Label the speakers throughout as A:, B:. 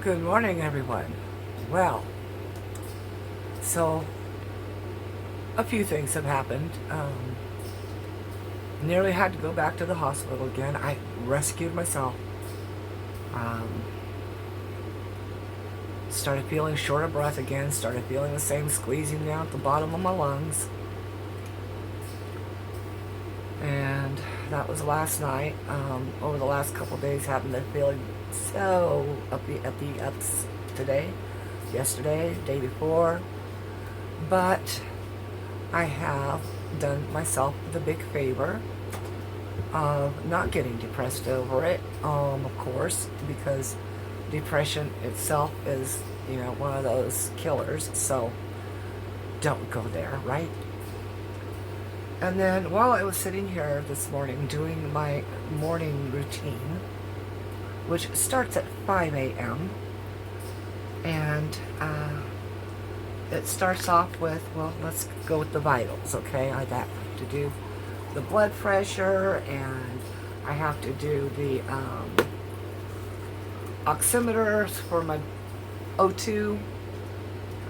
A: Good morning, everyone. Well, so a few things have happened. Nearly had to go back to the hospital again. I rescued myself. Um, Started feeling short of breath again. Started feeling the same squeezing down at the bottom of my lungs. And that was last night. Over the last couple of days, haven't been feeling so up the ups today, yesterday, day before. But I have done myself the big favor of not getting depressed over it, of course, because depression itself is, one of those killers, so don't go there, right? And then while I was sitting here this morning doing my morning routine, which starts at 5 a.m., and it starts off with, well, let's go with the vitals, okay? I have to do the blood pressure, and I have to do the oximeter for my O2,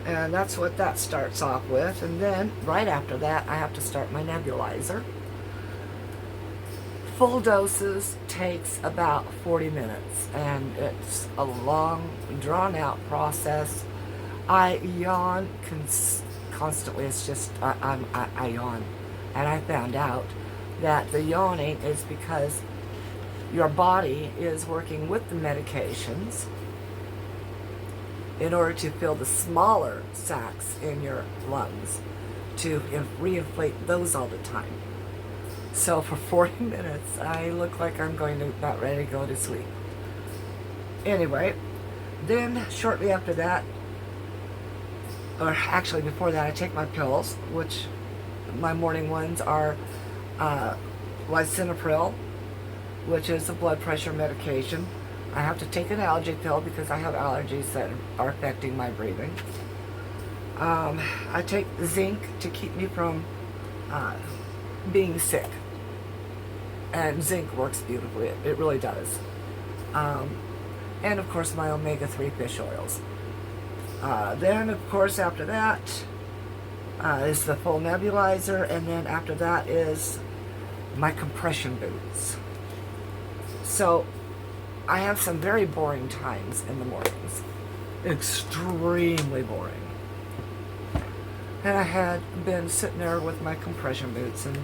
A: and that's what that starts off with. And then right after that, I have to start my nebulizer. Full doses takes about 40 minutes, and it's a long, drawn-out process. I yawn constantly. It's just, I yawn. And I found out that the yawning is because your body is working with the medications in order to fill the smaller sacs in your lungs, to reinflate those all the time. So for 40 minutes, I look like I'm about ready to go to sleep. Anyway, then shortly after that, or actually before that, I take my pills, which my morning ones are lisinopril, which is a blood pressure medication. I have to take an allergy pill because I have allergies that are affecting my breathing. I take zinc to keep me from being sick. And zinc works beautifully. It really does. And of course my omega-3 fish oils. Then of course after that is the full nebulizer, and then after that is my compression boots. So I have some very boring times in the mornings. Extremely boring. And I had been sitting there with my compression boots and,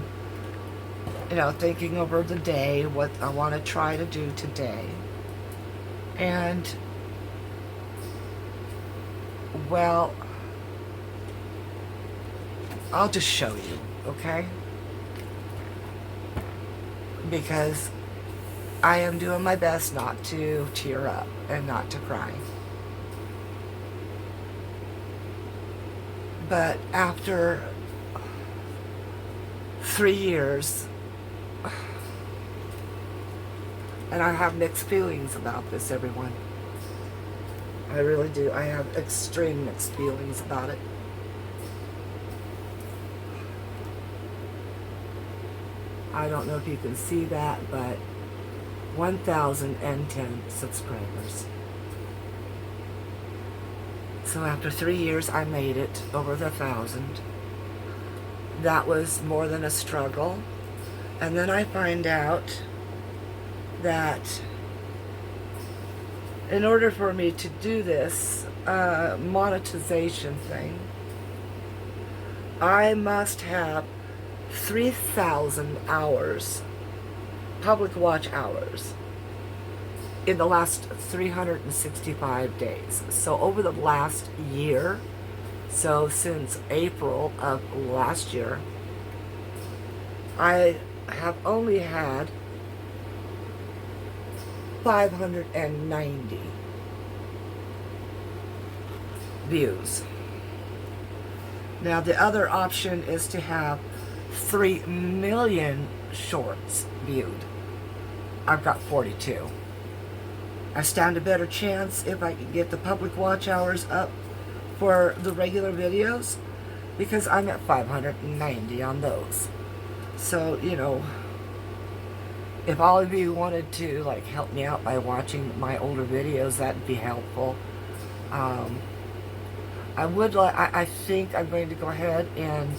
A: thinking over the day, what I want to try to do today. And, well, I'll just show you, okay? Because I am doing my best not to tear up and not to cry. But after 3 years, and I have mixed feelings about this, everyone. I really do. I have extreme mixed feelings about it. I don't know if you can see that, but 1,010 subscribers. So after 3 years, I made it over the 1,000. That was more than a struggle. And then I find out that in order for me to do this monetization thing, I must have 3,000 hours, public watch hours, in the last 365 days. So over the last year, so since April of last year, I have only had 590 views. Now the other option is to have 3 million shorts viewed. I've got 42. I stand a better chance if I can get the public watch hours up for the regular videos, because I'm at 590 on those. So, if all of you wanted to like help me out by watching my older videos, that'd be helpful. Um, I think I'm going to go ahead and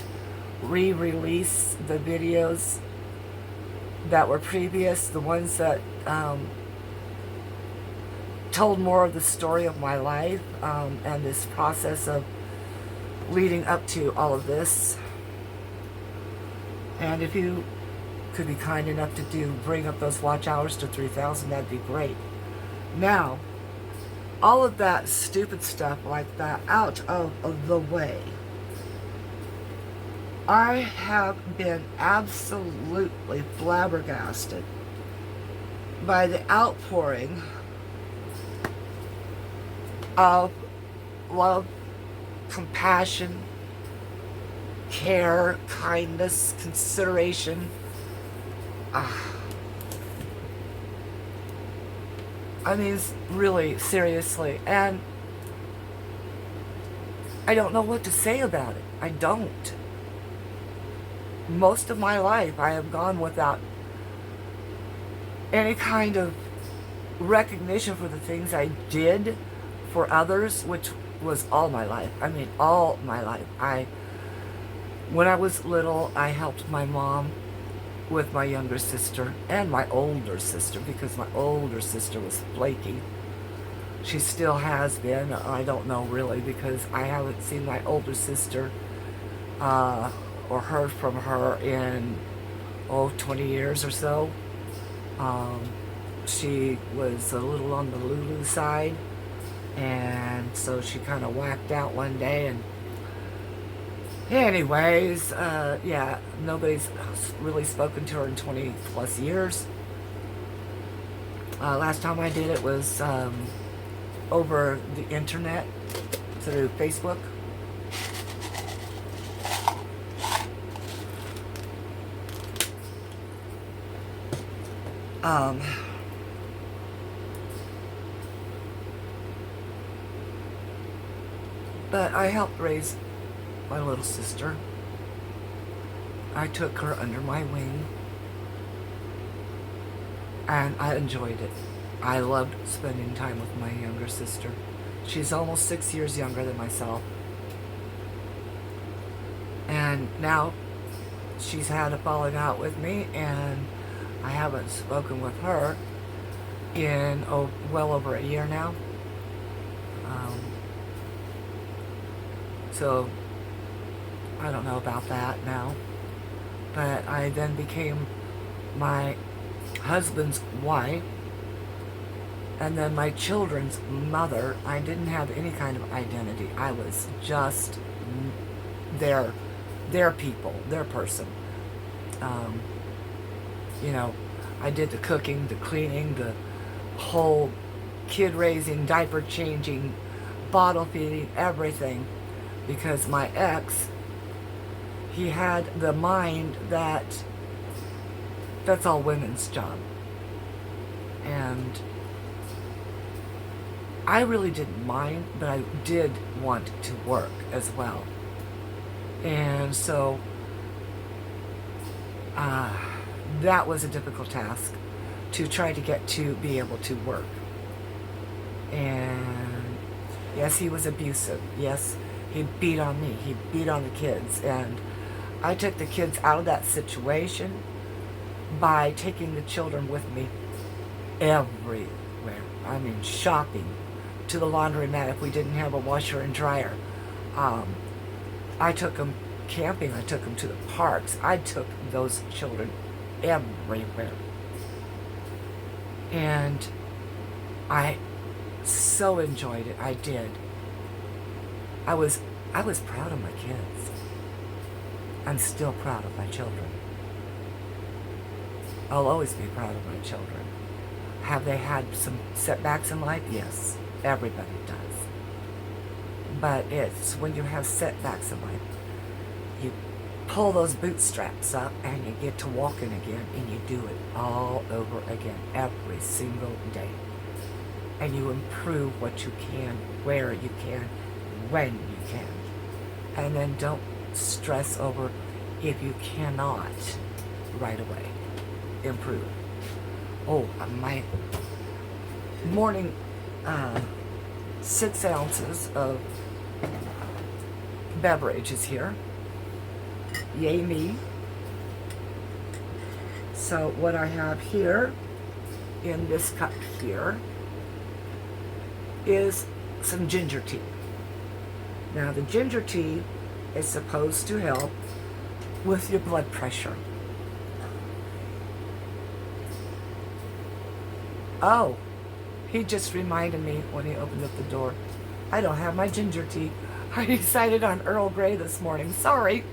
A: re-release the videos that were previous, the ones that told more of the story of my life, and this process of leading up to all of this. And if you could be kind enough to bring up those watch hours to 3,000, that'd be great. Now, all of that stupid stuff like that out of the way. I have been absolutely flabbergasted by the outpouring of love, compassion, care, kindness, consideration. I mean, really, seriously. And I don't know what to say about it. I don't. Most of my life, I have gone without any kind of recognition for the things I did for others, which was all my life. I mean, all my life. When I was little, I helped my mom with my younger sister and my older sister, because my older sister was flaky. She still has been. I don't know really, because I haven't seen my older sister or heard from her in 20 years or so. She was a little on the Lulu side, and so she kind of whacked out one day. And anyways, yeah, nobody's really spoken to her in 20 plus years. Last time I did it was over the internet through Facebook. But I helped raise my little sister. I took her under my wing, and I enjoyed it. I loved spending time with my younger sister. She's almost 6 years younger than myself. And now she's had a falling out with me, and I haven't spoken with her in well over a year now. So I don't know about that now. But I then became my husband's wife, and then my children's mother. I didn't have any kind of identity. I was just their people, their person. You know, I did the cooking, the cleaning, the whole kid raising, diaper changing, bottle feeding, everything. Because my ex, he had the mind that that's all women's job. And I really didn't mind, but I did want to work as well. And so that was a difficult task, to try to get to be able to work. And yes, he was abusive. Yes, he beat on me. He beat on the kids. And I took the kids out of that situation by taking the children with me everywhere. I mean, shopping, to the laundromat if we didn't have a washer and dryer. I took them camping. I took them to the parks. I took those children everywhere. And I so enjoyed it. I did. I was proud of my kids. I'm still proud of my children. I'll always be proud of my children. Have they had some setbacks in life? Yes, everybody does. But it's when you have setbacks in life, you pull those bootstraps up and you get to walking again, and you do it all over again every single day. And you improve what you can, where you can, when you can. And then don't stress over if you cannot right away. Improve. my morning 6 ounces of beverage is here. Yay me. So what I have here in this cup here is some ginger tea. Now the ginger tea is supposed to help with your blood pressure. Oh, he just reminded me when he opened up the door. I don't have my ginger tea. I decided on Earl Grey this morning. Sorry.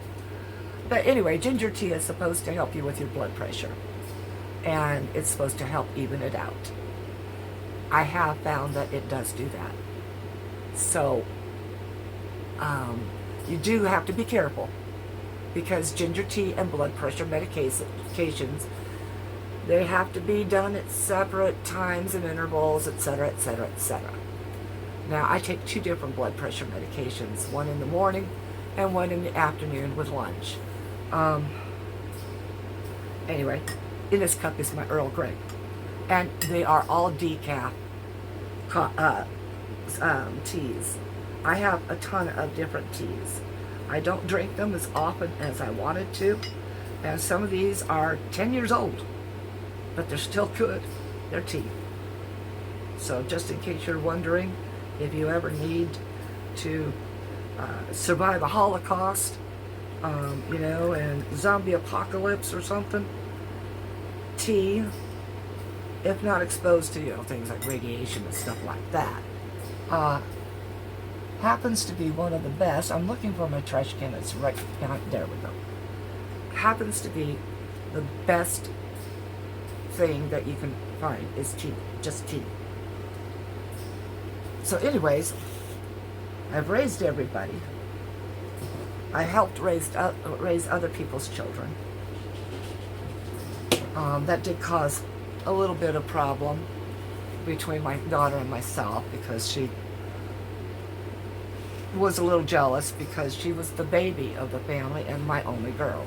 A: But anyway, ginger tea is supposed to help you with your blood pressure. And it's supposed to help even it out. I have found that it does do that. So, you do have to be careful. Because ginger tea and blood pressure medications, they have to be done at separate times and intervals, etc., etc., etc. Now, I take 2 different blood pressure medications, one in the morning and one in the afternoon with lunch. Anyway, in this cup is my Earl Grey. And they are all decaf teas. I have a ton of different teas. I don't drink them as often as I wanted to. And some of these are 10 years old. But they're still good. They're tea. So just in case you're wondering, if you ever need to survive a Holocaust, and zombie apocalypse or something, tea, if not exposed to, things like radiation and stuff like that, happens to be one of the best. I'm looking for my trash can. It's right behind. There we go. Happens to be the best thing that you can find is tea, just tea. So anyways, I've raised everybody. I helped raise other people's children. That did cause a little bit of problem between my daughter and myself, because she was a little jealous because she was the baby of the family and my only girl.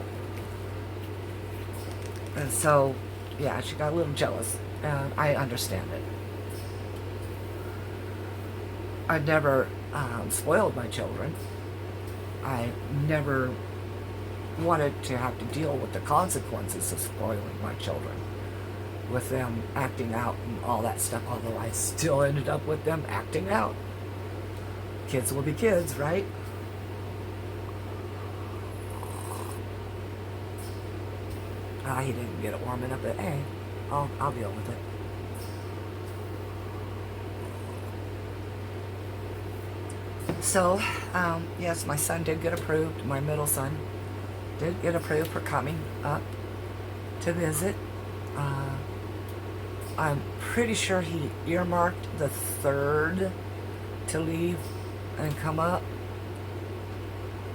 A: And so, yeah, she got a little jealous, and I understand it. I never spoiled my children. I never wanted to have to deal with the consequences of spoiling my children, with them acting out and all that stuff, although I still ended up with them acting out. Kids will be kids, right? He didn't get it warm enough, but hey, I'll deal with it. So, yes, my son did get approved. My middle son did get approved for coming up to visit. I'm pretty sure he earmarked the 3rd to leave and come up.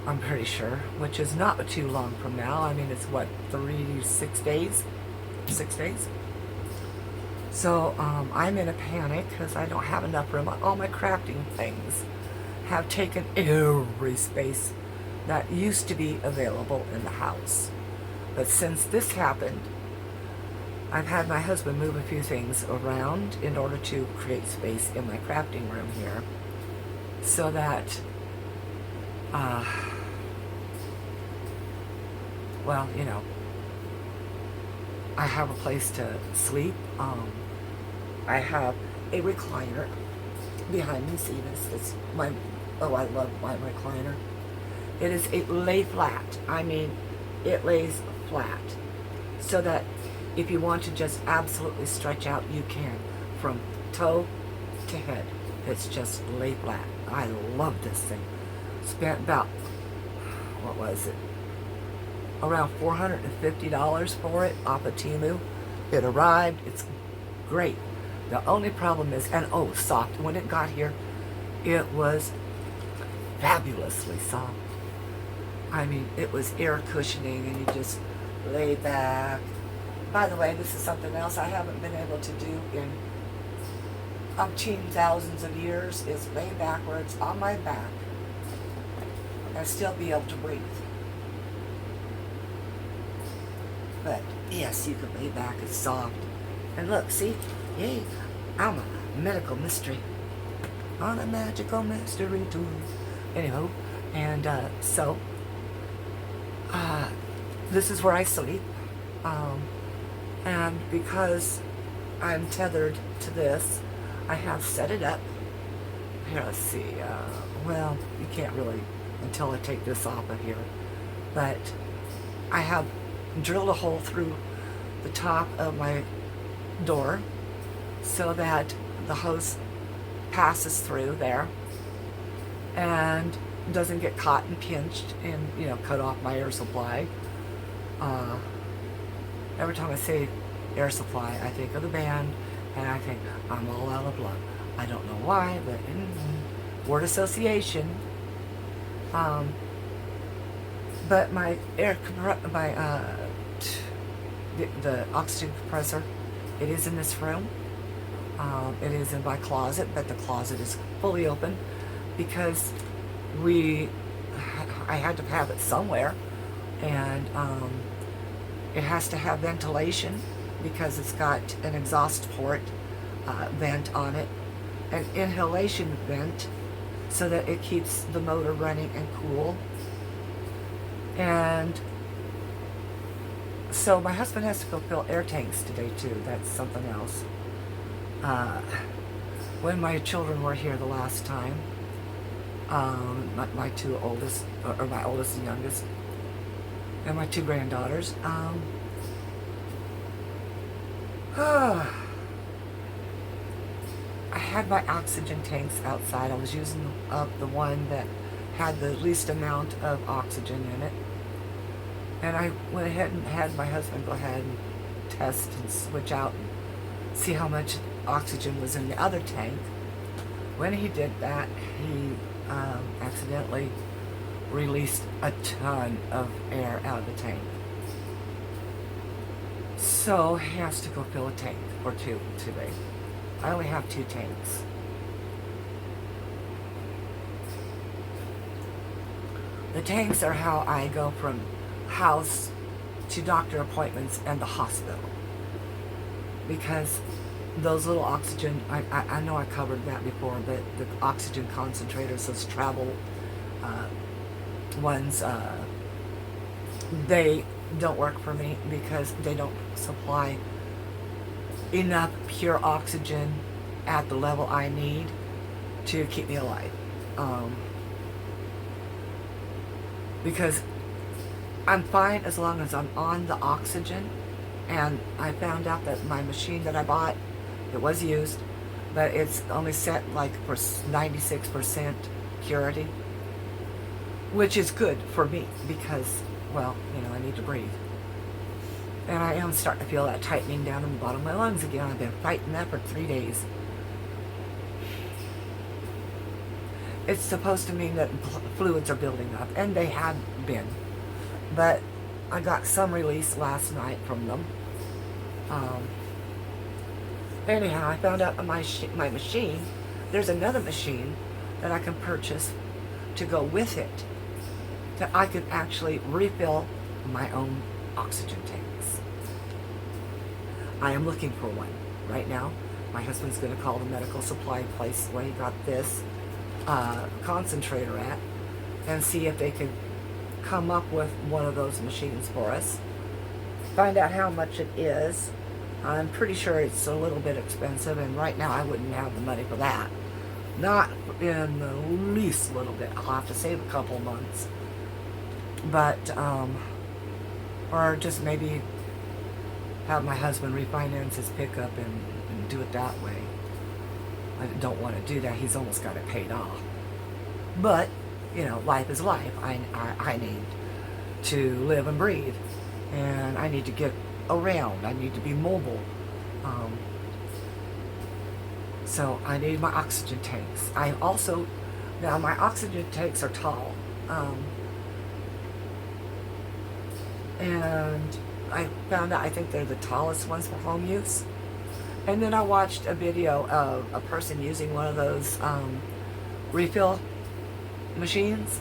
A: I'm pretty sure, which is not too long from now. I mean, it's what, 6 days? 6 days? So, I'm in a panic because I don't have enough room. All my crafting things have taken every space that used to be available in the house. But since this happened, I've had my husband move a few things around in order to create space in my crafting room here, so that, well, I have a place to sleep. I have a recliner behind me. See this? It's my, I love my recliner. It is a lay flat. I mean, it lays flat, so that if you want to just absolutely stretch out, you can, from toe to head. It's just lay flat. I love this thing. Spent about, what was it, around $450 for it off of Temu. It arrived. It's great. The only problem is, and soft. When it got here, it was fabulously soft. I mean, it was air cushioning, and you just lay back. By the way, this is something else I haven't been able to do in umpteen thousands of years, is lay backwards on my back and still be able to breathe. But yes, you can lay back. It's soft. And look, see? Yay, I'm a medical mystery. On a magical mystery tour. Anywho, and this is where I sleep. Um, and because I'm tethered to this, I have set it up. Here, let's see. Well, you can't really until I take this off of here. But I have drilled a hole through the top of my door so that the hose passes through there and doesn't get caught and pinched and, cut off my air supply. Every time I say air supply, I think of the band and I think I'm all out of luck. I don't know why, but word association. But my the oxygen compressor, it is in this room. It is in my closet, but the closet is fully open because I had to have it somewhere, and it has to have ventilation because it's got an exhaust port vent on it, an inhalation vent so that it keeps the motor running and cool. And so my husband has to go fill air tanks today too. That's something else. When my children were here the last time, my two oldest, or my oldest and youngest, and my two granddaughters, I had my oxygen tanks outside. I was using up the one that had the least amount of oxygen in it. And I went ahead and had my husband go ahead and test and switch out and see how much oxygen was in the other tank. When he did that, he accidentally released a ton of air out of the tank. So he has to go fill a tank or two today. I only have 2 tanks. The tanks are how I go from house to doctor appointments and the hospital. Because those little oxygen, I know I covered that before, but the oxygen concentrators, those travel ones, they don't work for me because they don't supply enough pure oxygen at the level I need to keep me alive. Because I'm fine as long as I'm on the oxygen, and I found out that my machine that I bought, it was used, but it's only set like for 96% purity, which is good for me because, well, I need to breathe. And I am starting to feel that tightening down in the bottom of my lungs again. I've been fighting that for 3 days. It's supposed to mean that fluids are building up, and they have been. But I got some release last night from them. Anyhow, I found out on my machine, there's another machine that I can purchase to go with it, that I could actually refill my own oxygen tanks. I am looking for one right now. My husband's going to call the medical supply place where he got this concentrator at and see if they could come up with one of those machines for us. Find out how much it is. I'm pretty sure it's a little bit expensive, and right now I wouldn't have the money for that. Not in the least little bit. I'll have to save a couple months. But, or just maybe have my husband refinance his pickup and do it that way. I don't want to do that. He's almost got it paid off. But, life is life. I need to live and breathe. And I need to get around. I need to be mobile. So I need my oxygen tanks. Now my oxygen tanks are tall. And I found out I think they're the tallest ones for home use. And then I watched a video of a person using one of those refill machines,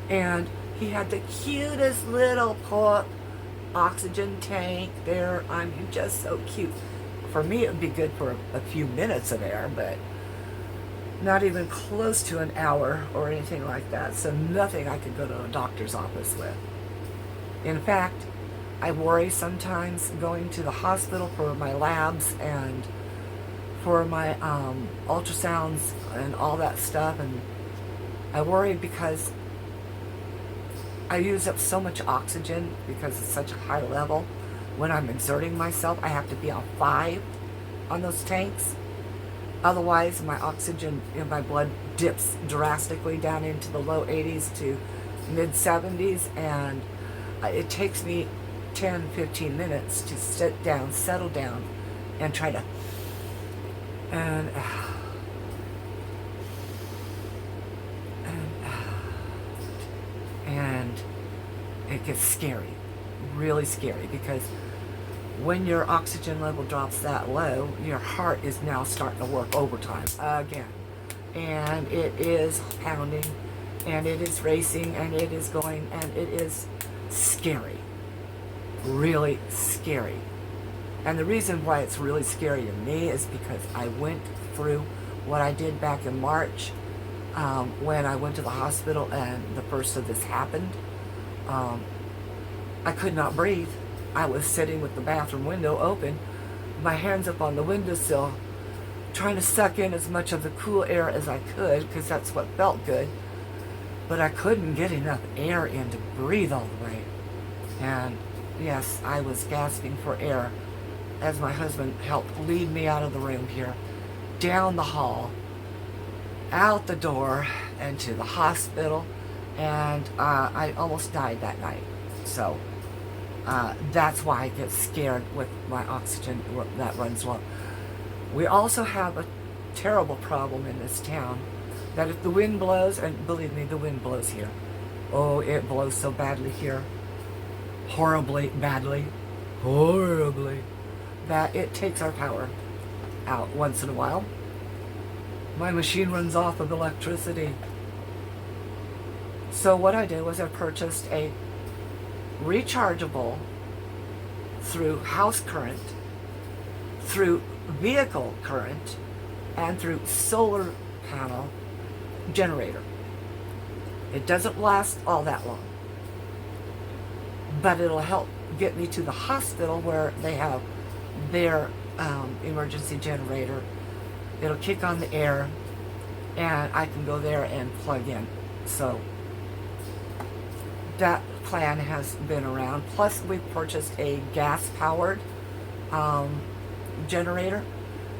A: and he had the cutest little oxygen tank there. I mean, just so cute. For me, it would be good for a few minutes of air, but not even close to an hour or anything like that. So nothing I could go to a doctor's office with. In fact, I worry sometimes going to the hospital for my labs and for my ultrasounds and all that stuff. And I worry because I use up so much oxygen because it's such a high level. When I'm exerting myself, I have to be on 5 on those tanks. Otherwise, my oxygen in my blood dips drastically down into the low 80s to mid 70s, and it takes me 10-15 minutes to sit down, settle down, and try to and it gets scary, really scary, because when your oxygen level drops that low, your heart is now starting to work overtime again. And it is pounding, and it is racing, and it is going, and it is scary. Really scary. And the reason why it's really scary to me is because I went through what I did back in March when I went to the hospital and the first of this happened. I could not breathe. I was sitting with the bathroom window open, my hands up on the windowsill, trying to suck in as much of the cool air as I could, because that's what felt good. But I couldn't get enough air in to breathe all the way. And yes, I was gasping for air as my husband helped lead me out of the room here, down the hall, out the door, and to the hospital. And I almost died that night. So that's why I get scared with my oxygen that runs low. We also have a terrible problem in this town that if the wind blows, and believe me, the wind blows here. Oh, it blows so badly here. Horribly, badly, horribly, that it takes our power out once in a while. My machine runs off of electricity. So what I did was I purchased a rechargeable through house current, through vehicle current, and through solar panel generator. It doesn't last all that long, but it'll help get me to the hospital where they have their emergency generator. It'll kick on the air, and I can go there and plug in. So that plan has been around. Plus, we purchased a gas-powered generator.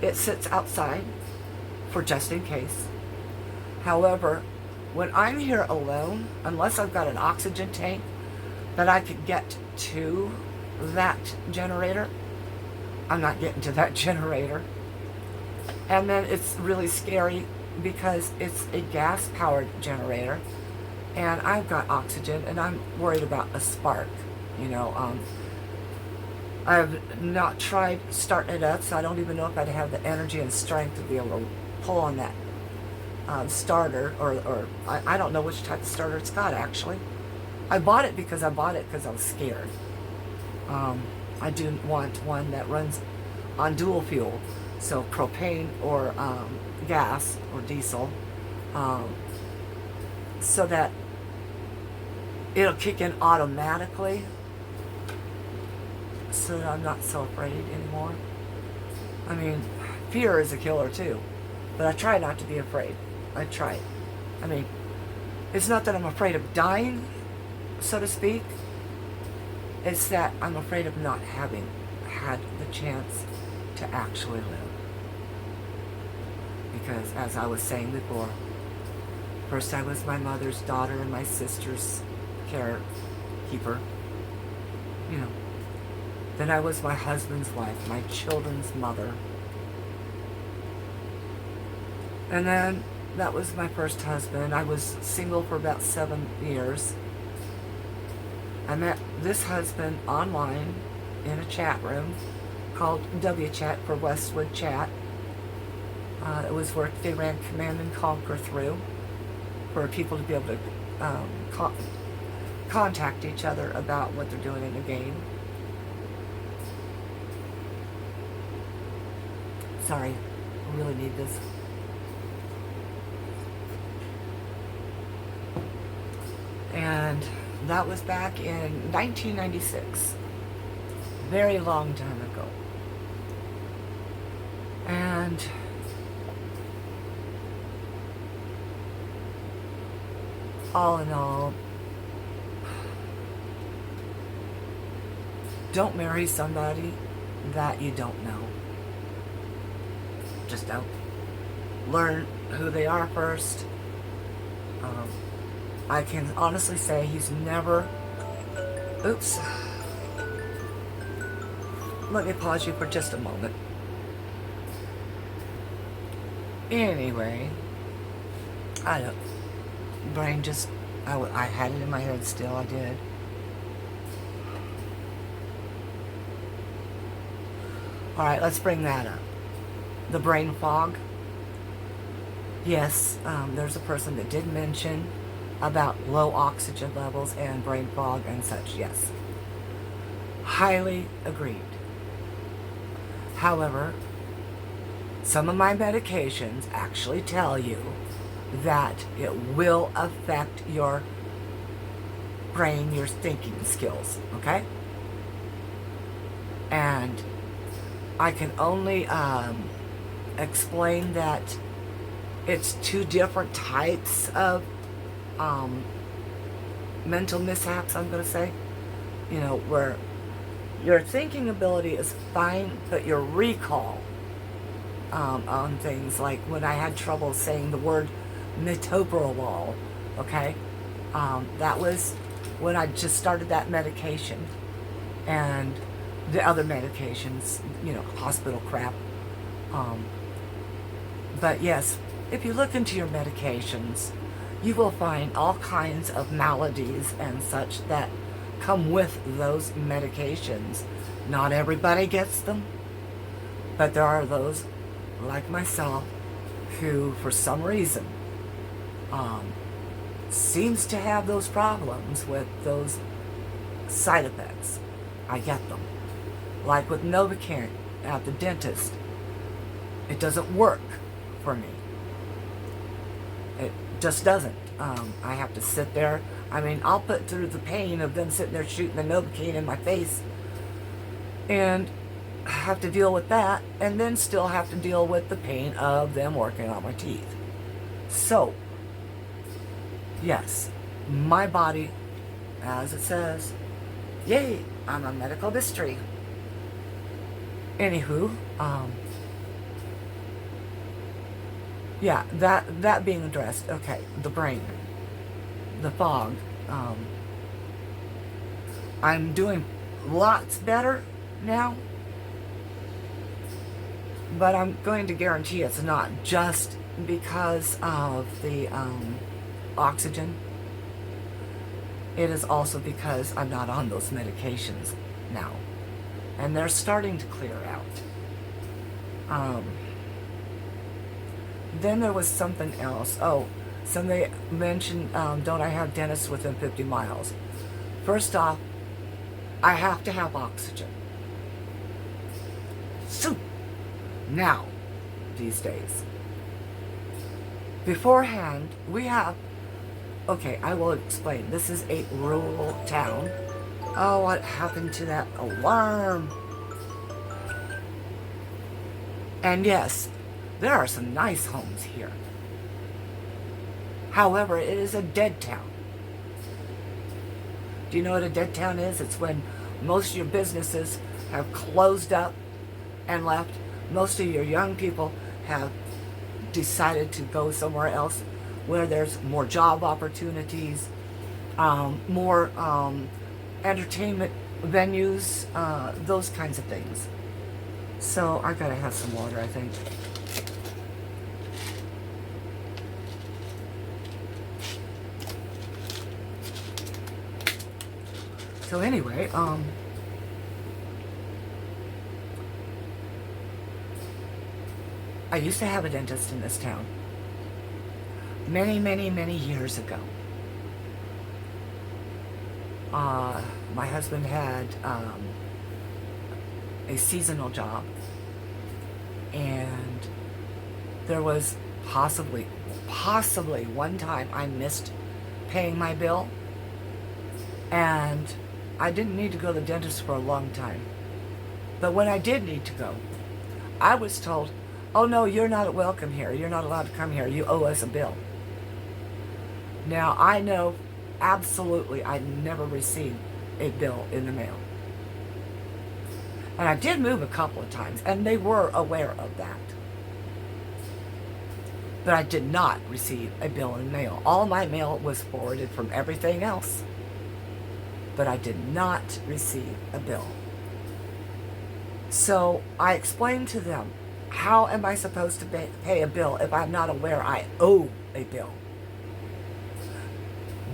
A: It sits outside for just in case. However, when I'm here alone, unless I've got an oxygen tank that I could get to that generator, I'm not getting to that generator. And then it's really scary because it's a gas-powered generator, and I've got oxygen, and I'm worried about a spark. You know, I've not tried starting it up, so I don't even know if I'd have the energy and strength to be able to pull on that starter, or I don't know which type of starter it's got, actually. I bought it because I was scared. I do want one that runs on dual fuel, so propane or gas or diesel, so that it'll kick in automatically, so that I'm not so afraid anymore. I mean, fear is a killer too, but I try not to be afraid. I try. I mean, it's not that I'm afraid of dying, so to speak. It's that I'm afraid of not having had the chance to actually live. Because, as I was saying before, first I was my mother's daughter and my sister's carekeeper. You know. Then I was my husband's wife, my children's mother. And then that was my first husband. I was single for about 7 years. I met this husband online in a chat room called WChat for Westwood Chat. It was where they ran Command and Conquer through for people to be able to contact each other about what they're doing in the game. Sorry, I really need this. And that was back in 1996. Very long time ago. And all in all, don't marry somebody that you don't know. Just don't. Learn who they are first. I can honestly say he's never... Oops. Let me pause you for just a moment. Anyway, I don't... Brain just... I had it in my head still, I did. Alright, let's bring that up. The brain fog. Yes, there's a person that did mention about low oxygen levels and brain fog and such, yes. Highly agreed. However, some of my medications actually tell you that it will affect your brain, your thinking skills, okay? And I can only explain that it's two different types of mental mishaps, I'm going to say. You know, where your thinking ability is fine, but your recall on things, like when I had trouble saying the word metoprolol, okay? That was when I just started that medication. And the other medications, you know, hospital crap. But yes, if you look into your medications, you will find all kinds of maladies and such that come with those medications. Not everybody gets them, but there are those, like myself, who, for some reason, seems to have those problems with those side effects. I get them. Like with Novocaine at the dentist, it doesn't work for me. It just doesn't. I have to sit there. I mean, I'll put through the pain of them sitting there shooting the Novocaine in my face and have to deal with that, and then still have to deal with the pain of them working on my teeth. So, yes, my body, as it says, yay, I'm a medical mystery. Anywho, yeah, that being addressed. Okay, the brain, the fog. I'm doing lots better now, but I'm going to guarantee it's not just because of the oxygen. It is also because I'm not on those medications now, and they're starting to clear out. Then there was something else. Oh, somebody mentioned, don't I have dentists within 50 miles? First off, I have to have oxygen. So, now, these days. Beforehand, we have... Okay, I will explain. This is a rural town. Oh, what happened to that alarm? And yes, there are some nice homes here. However, it is a dead town. Do you know what a dead town is? It's when most of your businesses have closed up and left. Most of your young people have decided to go somewhere else where there's more job opportunities, more entertainment venues, those kinds of things. So I gotta have some water, I think. So anyway, I used to have a dentist in this town many, many, many years ago. My husband had a seasonal job, And there was possibly one time I missed paying my bill, and I didn't need to go to the dentist for a long time. But when I did need to go, I was told, oh no, you're not welcome here. You're not allowed to come here. You owe us a bill. Now, I know absolutely I never received a bill in the mail. And I did move a couple of times, and they were aware of that. But I did not receive a bill in the mail. All my mail was forwarded from everything else. But I did not receive a bill. So I explained to them, how am I supposed to pay a bill if I'm not aware I owe a bill?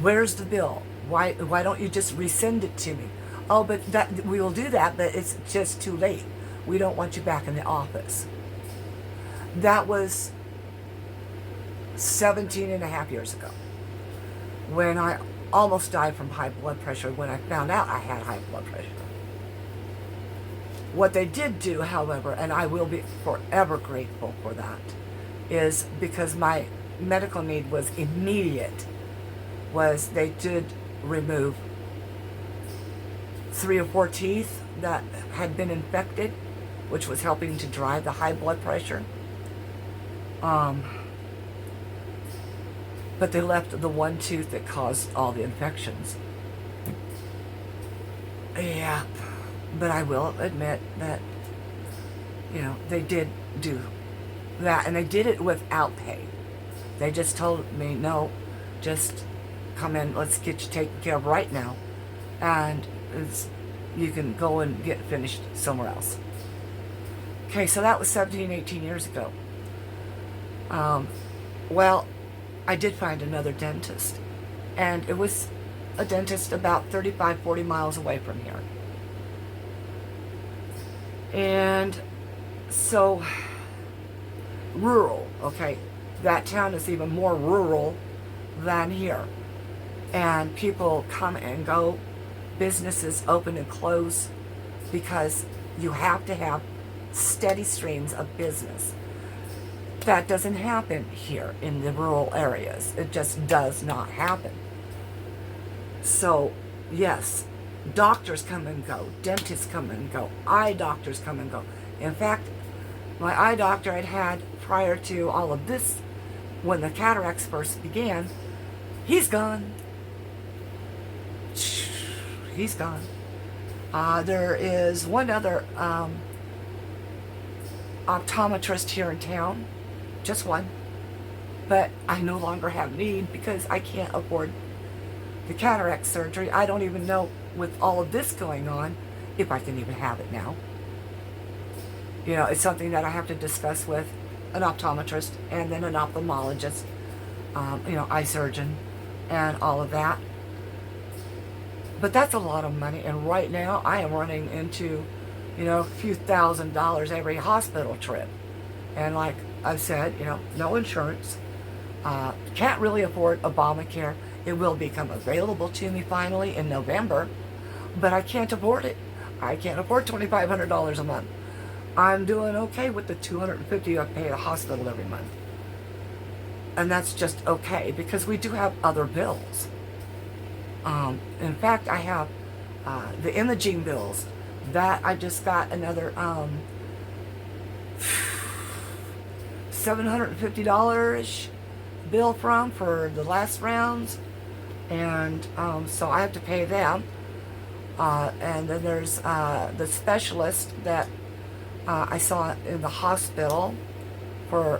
A: Where's the bill? Why don't you just resend it to me? Oh, but we will do that, but it's just too late. We don't want you back in the office. That was 17 and a half years ago, when I almost died from high blood pressure when I found out I had high blood pressure. What they did do, however, and I will be forever grateful for that, is because my medical need was immediate, was they did remove 3 or 4 teeth that had been infected, which was helping to drive the high blood pressure. But they left the one tooth that caused all the infections. Yeah, but I will admit that, they did do that, and they did it without pay. They just told me, no, just come in, let's get you taken care of right now, and you can go and get finished somewhere else. Okay, so that was 17, 18 years ago. Well, I did find another dentist, and it was a dentist about 35, 40 miles away from here. And so, rural, okay, that town is even more rural than here. And people come and go, businesses open and close, because you have to have steady streams of business. That doesn't happen here in the rural areas. It just does not happen. So, yes, doctors come and go, dentists come and go, eye doctors come and go. In fact, my eye doctor I'd had prior to all of this, when the cataracts first began, he's gone. He's gone. There is one other optometrist here in town, just one, but I no longer have need because I can't afford the cataract surgery. I don't even know, with all of this going on, if I can even have it now. It's something that I have to discuss with an optometrist and then an ophthalmologist, eye surgeon, and all of that. But that's a lot of money, and right now I am running into, a few $1,000s every hospital trip. And like I've said, no insurance. Can't really afford Obamacare. It will become available to me finally in November, but I can't afford it. I can't afford $2,500 a month. I'm doing okay with the $250 I pay the hospital every month. And that's just okay, because we do have other bills. In fact, I have the imaging bills that I just got another $750 bill from for the last rounds, and so I have to pay them. And then there's the specialist that I saw in the hospital for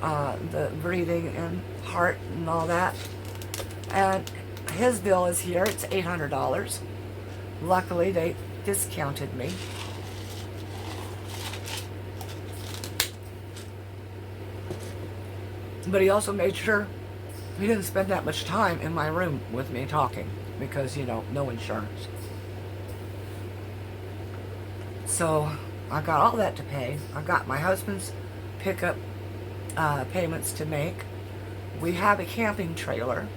A: the breathing and heart and all that, and his bill is here. It's $800. Luckily, they discounted me. But he also made sure he didn't spend that much time in my room with me talking, because, no insurance. So I got all that to pay. I got my husband's pickup payments to make. We have a camping trailer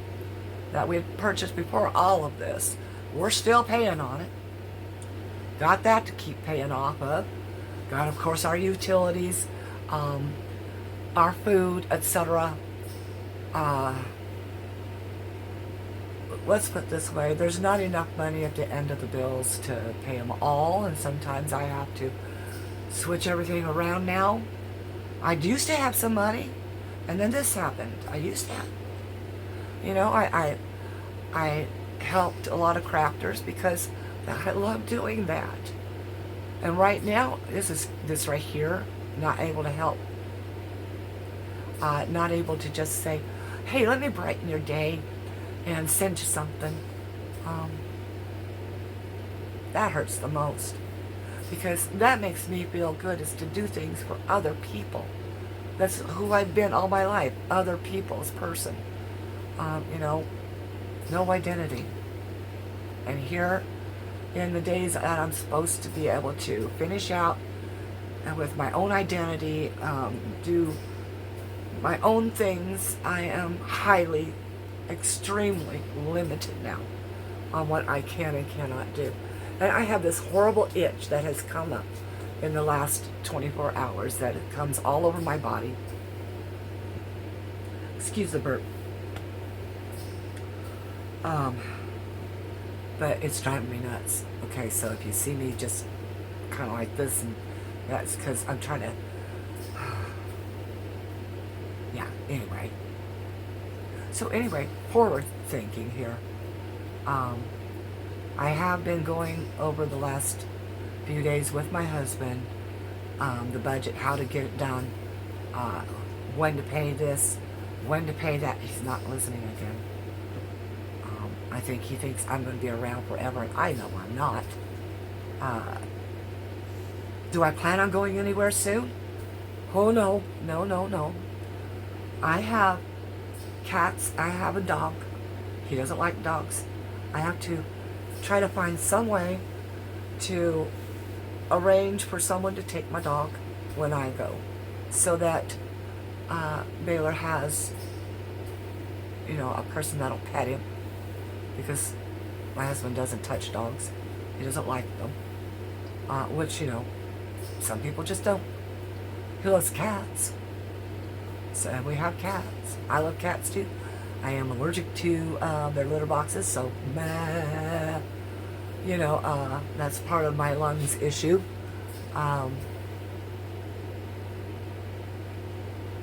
A: that we had purchased before all of this. We're still paying on it. Got that to keep paying off of. Got, of course, our utilities. um, our food, etc. Let's put it this way, there's not enough money at the end of the bills to pay them all, and sometimes I have to switch everything around now. I used to have some money, and then this happened. I used to have, I helped a lot of crafters because I love doing that. And right now, this right here, not able to help, not able to just say, hey, let me brighten your day and send you something. That hurts the most, because that makes me feel good, is to do things for other people. That's who I've been all my life, other people's person. No identity. And here, in the days that I'm supposed to be able to finish out and with my own identity, do my own things, I am highly, extremely limited now on what I can and cannot do. And I have this horrible itch that has come up in the last 24 hours that it comes all over my body. Excuse the burp. But it's driving me nuts. Okay, so if you see me just kind of like this, and that's because I'm trying to, yeah, anyway. So anyway, forward thinking here. I have been going over the last few days with my husband, the budget, how to get it done, when to pay this, when to pay that. He's not listening again. I think he thinks I'm going to be around forever, and I know I'm not. Do I plan on going anywhere soon? Oh, no. No, no, no. I have cats. I have a dog. He doesn't like dogs. I have to try to find some way to arrange for someone to take my dog when I go, so that Baylor has, a person that'll pet him, because my husband doesn't touch dogs. He doesn't like them, which, some people just don't. He loves cats. So we have cats. I love cats too. I am allergic to their litter boxes, so that's part of my lungs issue.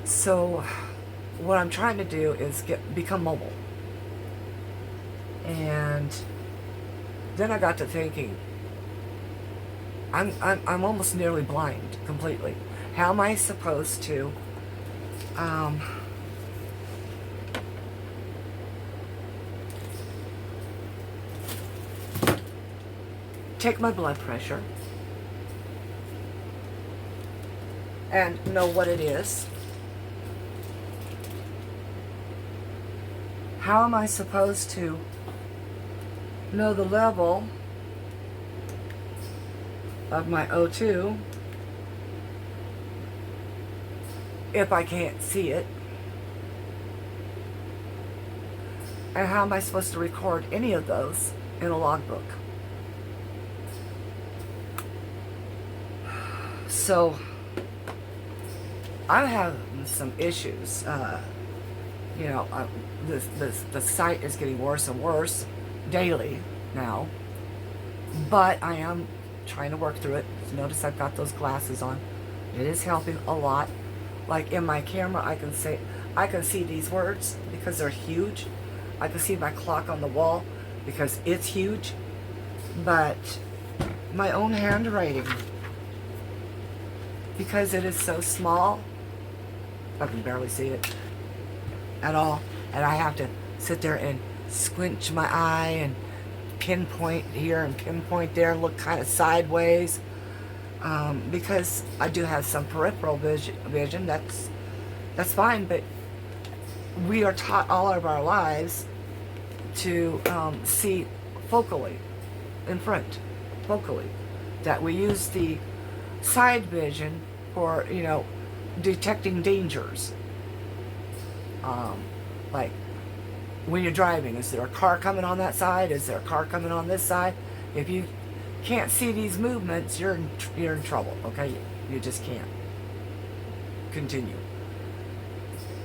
A: So what I'm trying to do is become mobile. And then I got to thinking, I'm almost nearly blind completely. How am I supposed to take my blood pressure and know what it is? How am I supposed to know the level of my O2 if I can't see it? And how am I supposed to record any of those in a logbook? So I'm having some issues. The sight is getting worse and worse daily now, but I am trying to work through it. Notice I've got those glasses on. It is helping a lot. Like in my camera, I can see these words because they're huge. I can see my clock on the wall because it's huge. But my own handwriting, because it is so small, I can barely see it at all. And I have to sit there and squinch my eye and pinpoint here and pinpoint there and look kind of sideways, because I do have some peripheral vision. That's fine, but we are taught all of our lives to see focally in front, focally, that we use the side vision for detecting dangers. Like when you're driving, is there a car coming on that side? Is there a car coming on this side? If you can't see these movements, you're in trouble. Okay, you just can't. continue.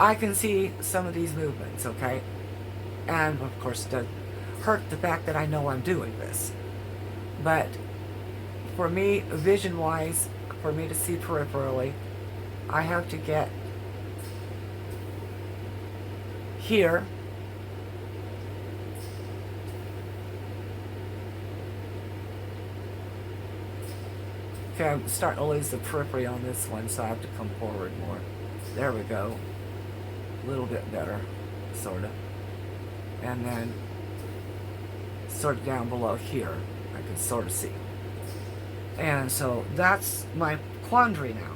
A: I can see some of these movements, okay? And of course, it does hurt the fact that I know I'm doing this. But for me, vision-wise, for me to see peripherally, I have to get here. Okay, I'm starting to lose the periphery on this one, so I have to come forward more. There we go. A little bit better, sort of. And then sort of down below here, I can sort of see. And so that's my quandary now.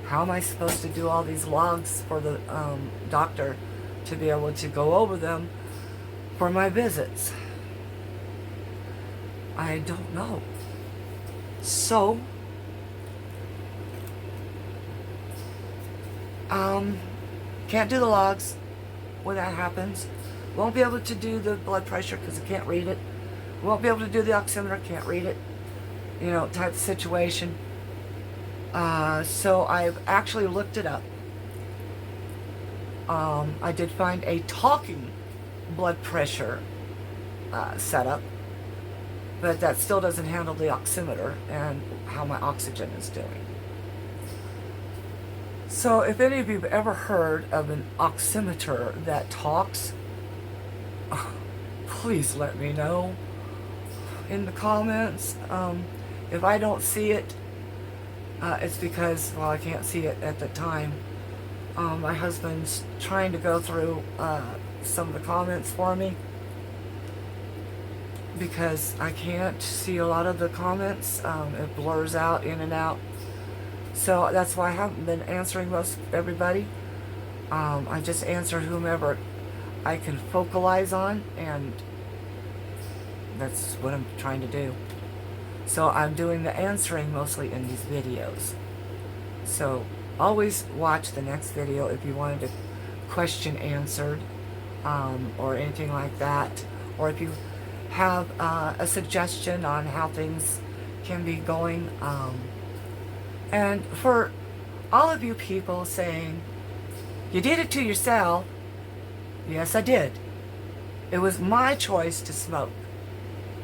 A: How am I supposed to do all these logs for the doctor to be able to go over them for my visits? I don't know. So, can't do the logs when that happens. Won't be able to do the blood pressure because I can't read it. Won't be able to do the oximeter, can't read it. You know, type of situation. So I've actually looked it up. I did find a talking blood pressure setup, but that still doesn't handle the oximeter and how my oxygen is doing. So if any of you have ever heard of an oximeter that talks, please let me know in the comments. If I don't see it, it's because, well, I can't see it at the time. My husband's trying to go through some of the comments for me because I can't see a lot of the comments. It blurs out in and out. So that's why I haven't been answering most everybody. I just answer whomever I can focalize on, and that's what I'm trying to do. So I'm doing the answering mostly in these videos. So always watch the next video if you wanted a question answered, or anything like that, or if you have a suggestion on how things can be going. And for all of you people saying, you did it to yourself, yes, I did. It was my choice to smoke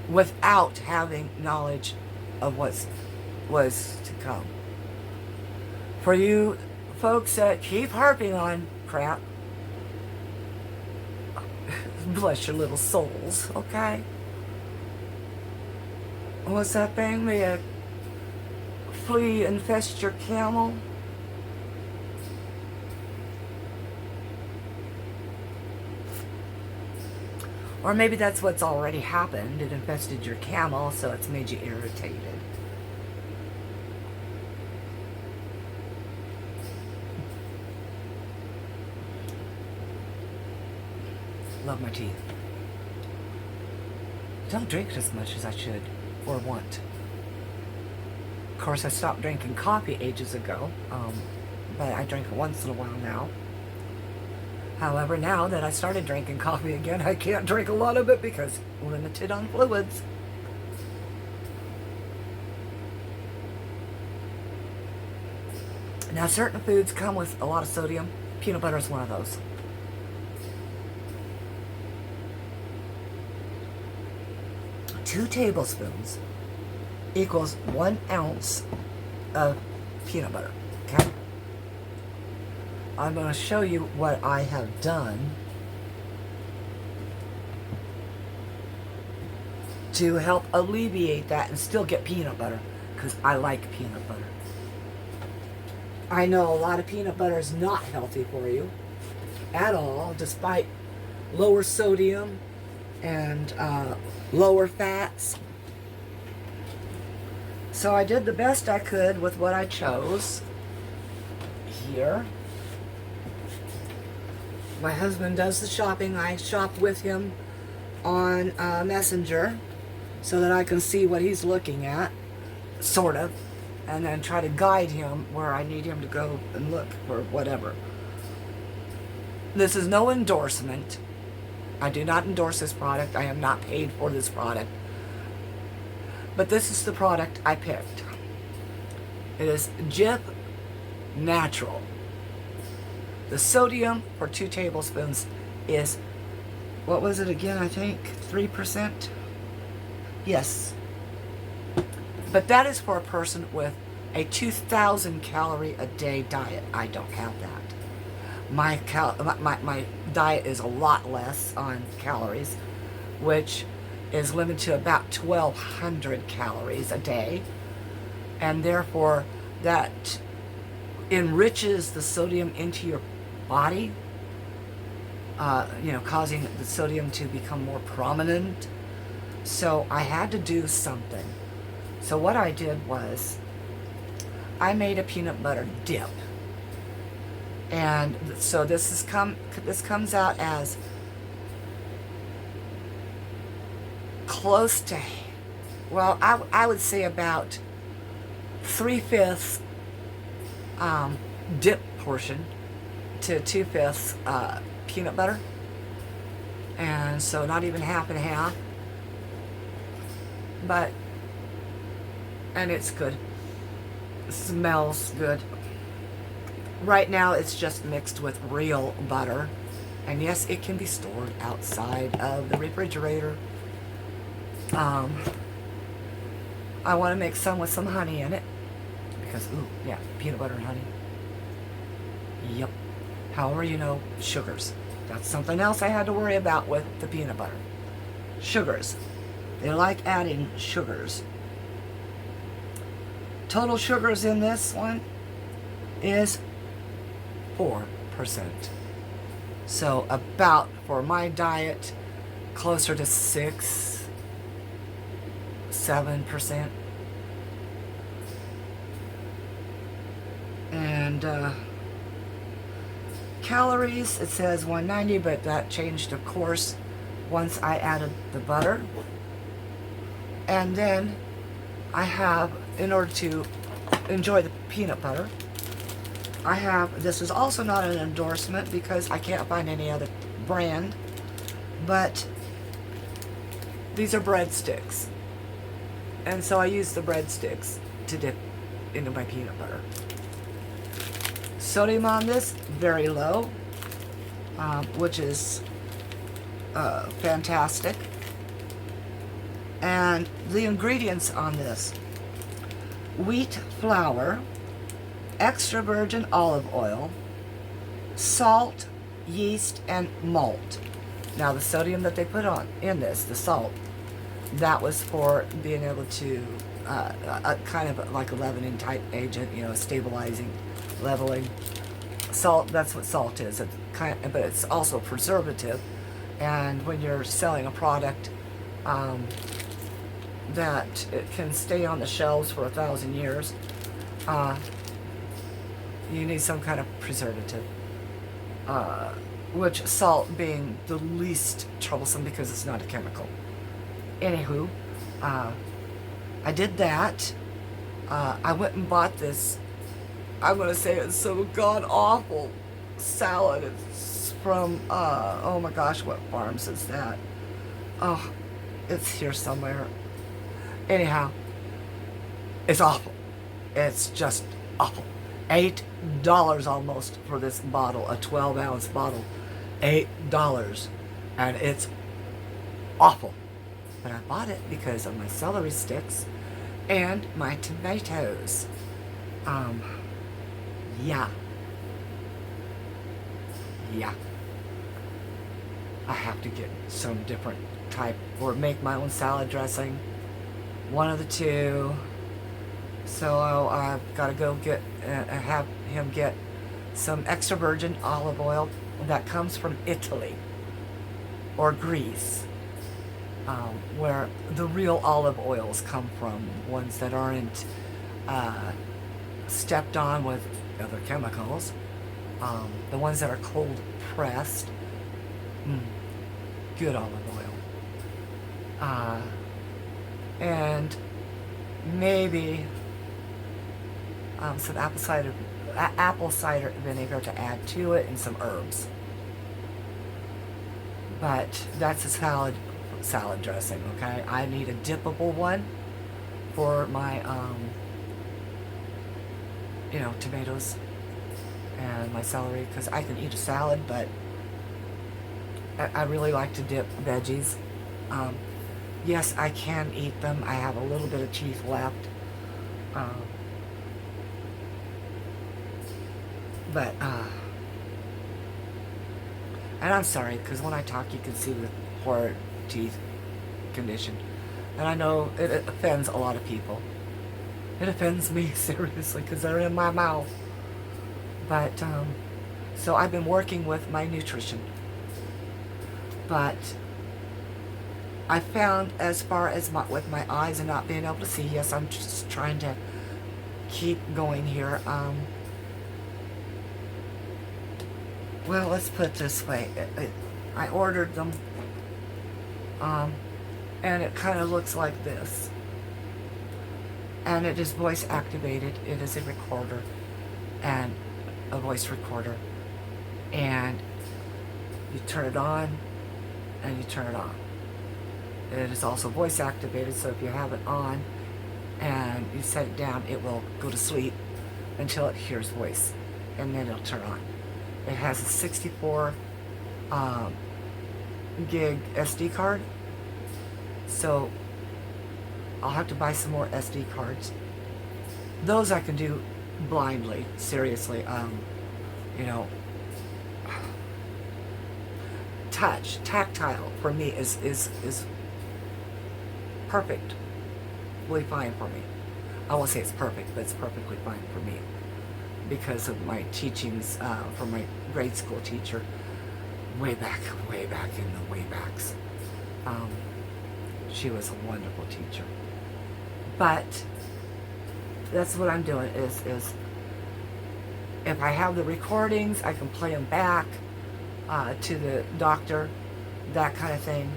A: without having knowledge of what was to come. For you folks that keep harping on crap, bless your little souls, okay? What's that thing? May a flea infest your camel? Or maybe that's what's already happened. It infested your camel, so it's made you irritated. Love my tea. Don't drink it as much as I should or want. Of course, I stopped drinking coffee ages ago, but I drink it once in a while now. However, now that I started drinking coffee again, I can't drink a lot of it because I'm limited on fluids. Now, certain foods come with a lot of sodium. Peanut butter is one of those. Two tablespoons equals 1 ounce of peanut butter, okay? I'm going to show you what I have done to help alleviate that and still get peanut butter, because I like peanut butter. I know a lot of peanut butter is not healthy for you at all, despite lower sodium and lower fats. So I did the best I could with what I chose here. My husband does the shopping. I shop with him on Messenger so that I can see what he's looking at, sort of, and then try to guide him where I need him to go and look for whatever. This is no endorsement. I do not endorse this product. I am not paid for this product. But this is the product I picked. It is Jif Natural. The sodium for 2 tablespoons is, what was it again, I think? 3%? Yes. But that is for a person with a 2,000 calorie a day diet. I don't have that. My diet is a lot less on calories, which is limited to about 1,200 calories a day, and therefore that enriches the sodium into your body, causing the sodium to become more prominent. So I had to do something. So what I did was I made a peanut butter dip. And so this comes out as close to, well, I would say about 3/5 dip portion to 2/5 peanut butter. And so not even half and half. And it's good. It smells good. Right now it's just mixed with real butter. And yes, it can be stored outside of the refrigerator. I want to make some with some honey in it. Because, ooh, yeah, peanut butter and honey. Yep. However, sugars. That's something else I had to worry about with the peanut butter. Sugars. They like adding sugars. Total sugars in this one is 4%. So about, for my diet, closer to 6-7%. And calories, it says 190, but that changed, of course, once I added the butter. And then I have, in order to enjoy the peanut butter, this is also not an endorsement because I can't find any other brand, but these are breadsticks. And so I use the breadsticks to dip into my peanut butter. Sodium on this, very low, which is fantastic. And the ingredients on this: wheat flour, extra virgin olive oil, salt, yeast, and malt. Now the sodium that they put on in this, the salt, that was for being able to, kind of like a leavening type agent, stabilizing, leveling. Salt, that's what salt is. But it's also a preservative. And when you're selling a product that it can stay on the shelves for 1,000 years, you need some kind of preservative. Which salt being the least troublesome because it's not a chemical. Anywho, I did that. I went and bought this, I'm going to say it's so god-awful salad. It's from, oh my gosh, what farms is that? Oh, it's here somewhere. Anyhow, it's awful. It's just awful. $8 almost for this bottle, a 12-ounce bottle. $8. And it's awful. But I bought it because of my celery sticks and my tomatoes. Yeah. I have to get some different type, or make my own salad dressing. One of the two. So I've got to go get, have him get some extra virgin olive oil that comes from Italy or Greece, where the real olive oils come from, ones that aren't stepped on with other chemicals, the ones that are cold pressed. Good olive oil. And maybe some apple cider vinegar to add to it, and some herbs. But that's a salad dressing, okay? I need a dippable one for my tomatoes and on my celery because I can eat a salad, but I really like to dip veggies. Um, yes, I can eat them. I have a little bit of teeth left. Um, but, and I'm sorry, because when I talk, you can see the poor teeth condition. And I know it offends a lot of people. It offends me, seriously, because they're in my mouth. But, so I've been working with my nutrition. But I found, as far as with my eyes and not being able to see, yes, I'm just trying to keep going here. Well, let's put it this way. I ordered them, and it kind of looks like this. And it is voice activated. It is a recorder, and a voice recorder. And you turn it on, and you turn it on. It is also voice activated, so if you have it on and you set it down, it will go to sleep until it hears voice, and then it'll turn on. It has a 64 gig SD card, so I'll have to buy some more SD cards. Those I can do blindly, seriously. You know, tactile for me is perfectly fine for me. I won't say it's perfect, but it's perfectly fine for me because of my teachings from my grade school teacher way back in the way backs. She was a wonderful teacher. But that's what I'm doing is if I have the recordings, I can play them back to the doctor, that kind of thing.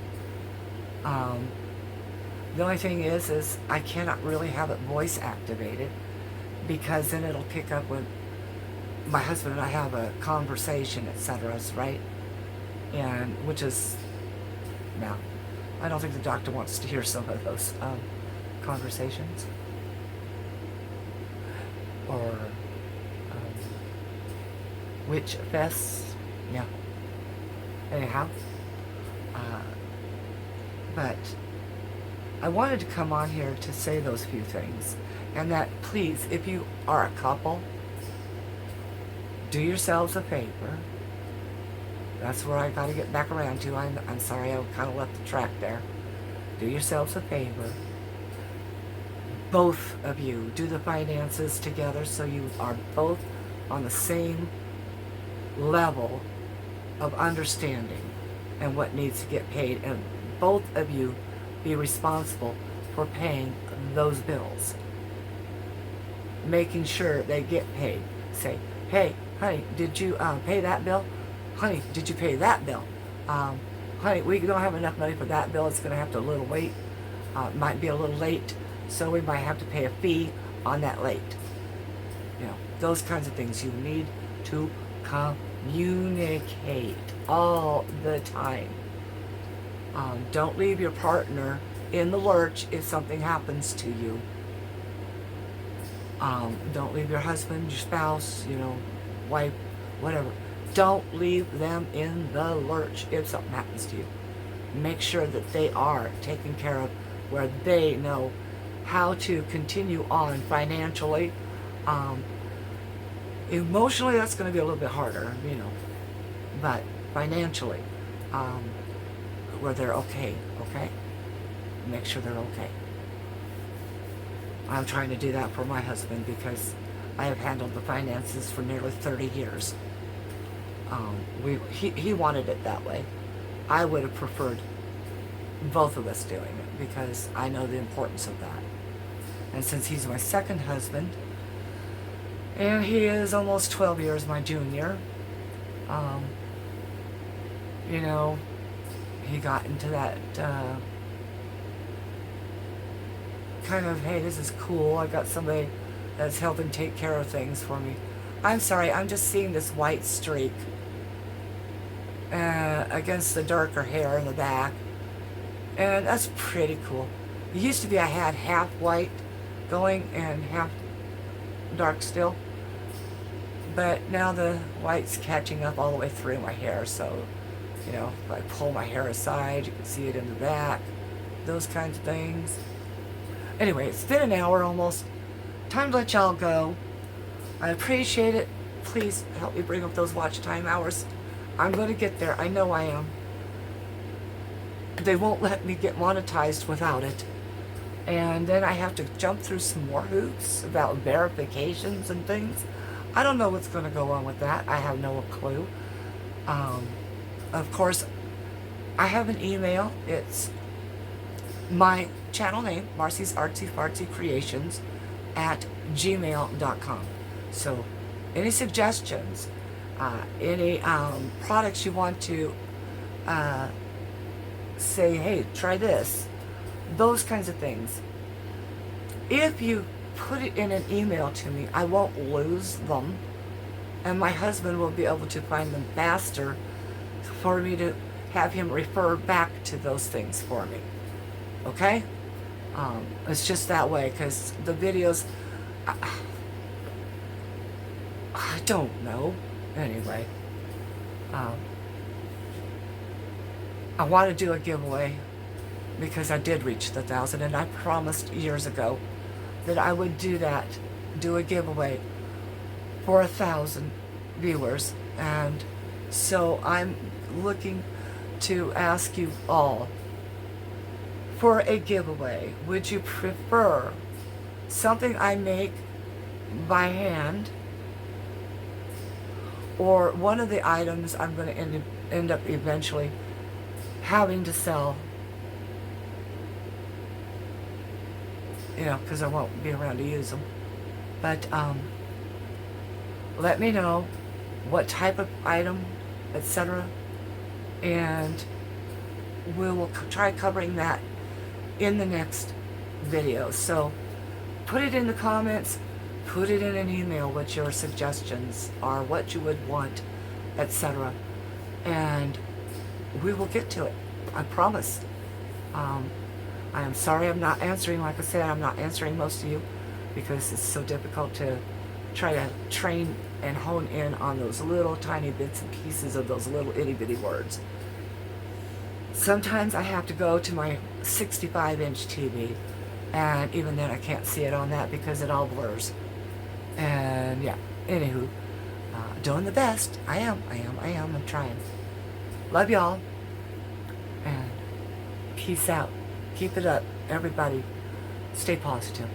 A: The only thing is I cannot really have it voice activated because then it'll pick up when my husband and I have a conversation, etc., right? And which is, no, I don't think the doctor wants to hear some of those conversations. Or witch fests, yeah. Anyhow, but I wanted to come on here to say those few things, and that please, if you are a couple, do yourselves a favor. That's where I got to get back around to. I'm sorry, I kind of left the track there. Do yourselves a favor. Both of you do the finances together so you are both on the same level of understanding and what needs to get paid, and both of you be responsible for paying those bills, making sure they get paid. Say, hey, honey, did you pay that bill? Honey, did you pay that bill? Honey, we don't have enough money for that bill. It's going to have to a little wait. Might be a little late, so we might have to pay a fee on that late. You know, those kinds of things. You need to communicate all the time. Don't leave your partner in the lurch if something happens to you. Don't leave your husband, your spouse, you know, wife, whatever. Don't leave them in the lurch if something happens to you. Make sure that they are taken care of, where they know how to continue on financially. Emotionally, that's going to be a little bit harder, you know, but financially, where they're okay? Make sure they're okay. I'm trying to do that for my husband because I have handled the finances for nearly 30 years. He wanted it that way. I would have preferred both of us doing it because I know the importance of that. And since he's my second husband, and he is almost 12 years my junior, you know, he got into that kind of, hey, this is cool. I got somebody that's helping take care of things for me. I'm sorry, I'm just seeing this white streak against the darker hair in the back. And that's pretty cool. It used to be I had half white going and half dark still. But now the white's catching up all the way through my hair, so, you know, if I pull my hair aside, you can see it in the back, those kinds of things. Anyway, it's been an hour almost. Time to let y'all go. I appreciate it. Please help me bring up those watch time hours. I'm going to get there. I know I am. They won't let me get monetized without it. And then I have to jump through some more hoops about verifications and things. I don't know what's going to go on with that. I have no clue. Of course, I have an email. It's my channel name, Marcy's Artsy Fartsy Creations, at gmail.com. So any suggestions, any products you want to say, hey, try this, those kinds of things. If you put it in an email to me, I won't lose them, and my husband will be able to find them faster for me to have him refer back to those things for me. Okay? It's just that way, because the videos, I don't know. Anyway, I want to do a giveaway because I did reach the 1,000, and I promised years ago that I would do that, do a giveaway for 1,000 viewers. And so I'm looking to ask you all for a giveaway. Would you prefer something I make by hand, or one of the items I'm going to end up eventually having to sell, you know, because I won't be around to use them. But let me know what type of item, etc., and we will try covering that in the next video. So put it in the comments, put it in an email what your suggestions are, what you would want, etc., and we will get to it. I promise. I am sorry I'm not answering. Like I said, I'm not answering most of you because it's so difficult to try to train and hone in on those little tiny bits and pieces of those little itty bitty words. Sometimes I have to go to my 65-inch TV, and even then I can't see it on that because it all blurs. And yeah, anywho, doing the best. I am. I'm trying. Love y'all. And peace out. Keep it up. Everybody, stay positive.